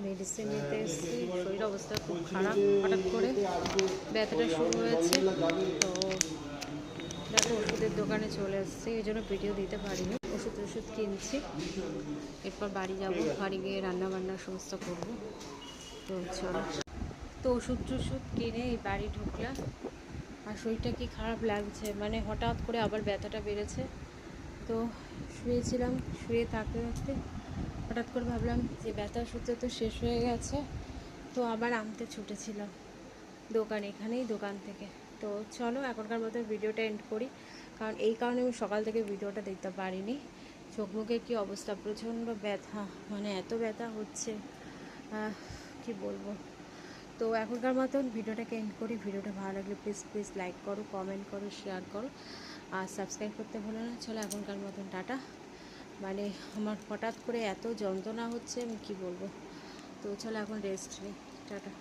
Medicine নিতে এসেছি। শরীর অবস্থা খুব খারাপ, হঠাৎ করে ব্যথাটা শুরু হয়েছে। তো দেখো ওষুধের দোকানে চলে এসেছি, এই জন্য ভিডিও দিতে পারিনি। ওষুধ কিনছি, এরপর বাড়ি যাব, বাড়ি গিয়ে রান্নাবান্না সমস্ত করবো। তো চলো, তো ওষুধ কিনে এই বাড়ি ঢুকলাম। আর শরীরটা কি খারাপ লাগছে, মানে হঠাৎ করে আবার ব্যথাটা বেড়েছে। তো শুয়েছিলাম, শুয়ে থাকতে থাকতে হঠাৎ করে ভাবলাম যে ব্যথার সূত্র তো শেষ হয়ে গেছে, তো আবার আনতে ছুটেছিলাম এখানেই দোকান থেকে। তো চলো এখনকার মতো ভিডিওটা এন্ড করি, কারণ এই কারণে আমি সকাল থেকে ভিডিওটা দেখতে পারিনি। চোখ মুখের কী অবস্থা, প্রচণ্ড ব্যথা, মানে এত ব্যথা হচ্ছে কি বলবো। তো এখনকার মতন ভিডিওটাকে এন্ড করি। ভিডিওটা ভালো লাগলে প্লিজ লাইক করো, কমেন্ট করো, শেয়ার করো, আর সাবস্ক্রাইব করতে ভুলো না। চলো এখনকার মতন টাটা। মানে আমার হঠাৎ করে এত যন্ত্রণা হচ্ছে, আমি কী বলবো। তো চলো এখন রেস্ট নিই, টাটা।